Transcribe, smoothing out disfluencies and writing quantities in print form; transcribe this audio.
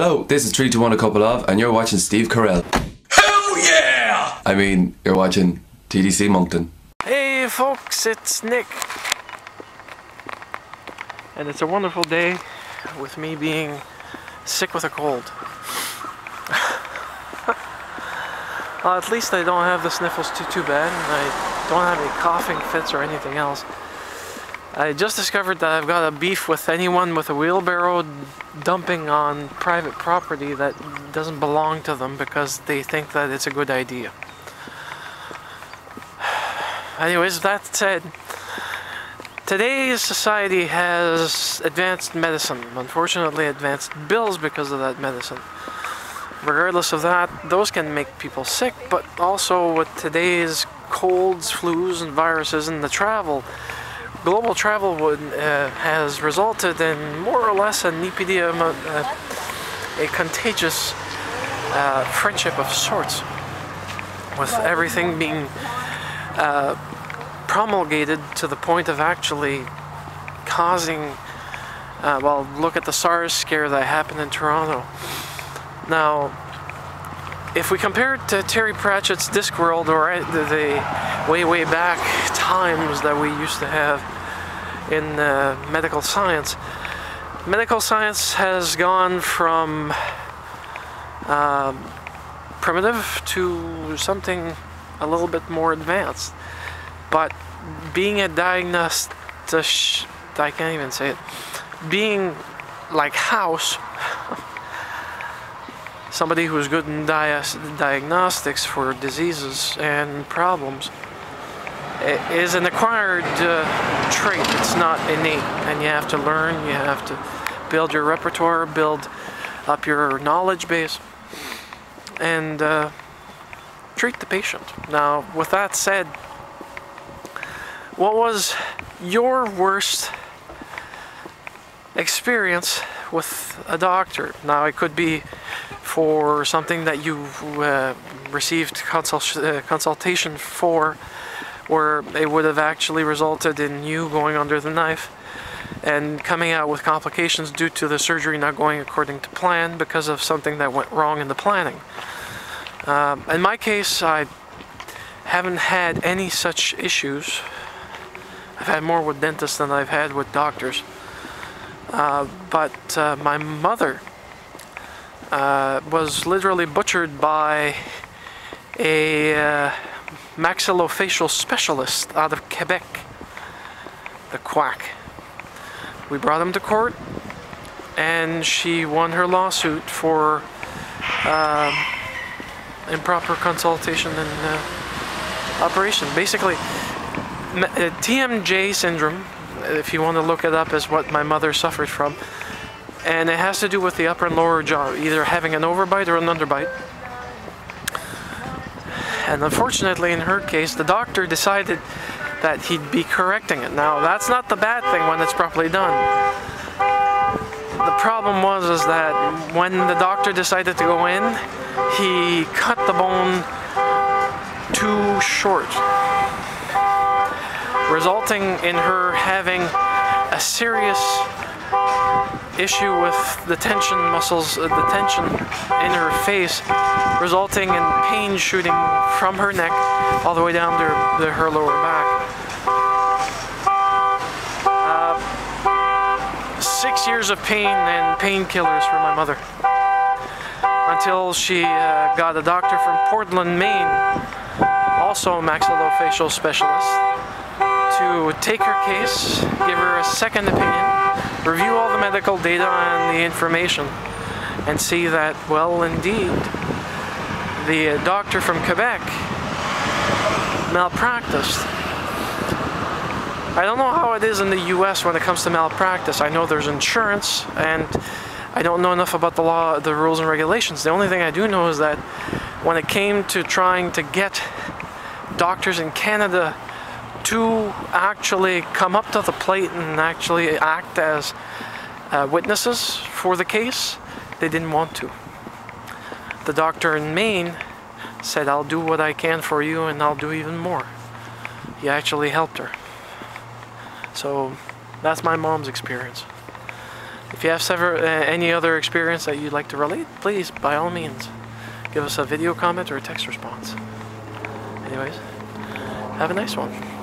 Hello, this is 3, 2, 1 a couple of, and you're watching Steve Carell. Hell yeah! I mean, you're watching TDC Moncton. Hey folks, it's Nick. And it's a wonderful day with me being sick with a cold. Well, at least I don't have the sniffles too bad, and I don't have any coughing fits or anything else. I just discovered that I've got a beef with anyone with a wheelbarrow dumping on private property that doesn't belong to them because they think that it's a good idea. Anyways, that said, today's society has advanced medicine. Unfortunately, advanced bills because of that medicine. Regardless of that, those can make people sick, but also with today's colds, flus, and viruses and the travel, global travel has resulted in more or less a contagious friendship of sorts, with everything being promulgated to the point of actually causing, well, look at the SARS scare that happened in Toronto. Now, if we compare it to Terry Pratchett's Discworld or the way back times that we used to have in medical science has gone from primitive to something a little bit more advanced. But being a I can't even say it, being like House, somebody who's good in diagnostics for diseases and problems, is an acquired trait. It's not innate, and you have to learn, you have to build your repertoire, build up your knowledge base, and treat the patient. Now, with that said, what was your worst experience with a doctor? Now, it could be for something that you received consultation for, where it would have actually resulted in you going under the knife and coming out with complications due to the surgery not going according to plan because of something that went wrong in the planning. In my case, I haven't had any such issues. I've had more with dentists than I've had with doctors. But my mother was literally butchered by a maxillofacial specialist out of Quebec, the quack. We brought him to court, and she won her lawsuit for improper consultation and operation. Basically, TMJ syndrome, if you want to look it up, is what my mother suffered from. And it has to do with the upper and lower jaw, either having an overbite or an underbite. And unfortunately, in her case, the doctor decided that he'd be correcting it. Now, that's not the bad thing when it's properly done. The problem was that when the doctor decided to go in, he cut the bone too short, resulting in her having a serious issue with the tension muscles, the tension in her face, resulting in pain shooting from her neck all the way down to her lower back. 6 years of pain and painkillers for my mother, until she got a doctor from Portland, Maine, also a maxillofacial specialist, to take her case, give her a second opinion, review all the medical data and the information, and see that, well, indeed, the doctor from Quebec malpracticed. I don't know how it is in the US when it comes to malpractice. I know there's insurance, and I don't know enough about the law, the rules and regulations. The only thing I do know is that when it came to trying to get doctors in Canada to actually come up to the plate and actually act as witnesses for the case, they didn't want to. The doctor in Maine said, "I'll do what I can for you, and I'll do even more." He actually helped her. So that's my mom's experience. If you have any other experience that you'd like to relate, please, by all means, give us a video comment or a text response. Anyways, have a nice one.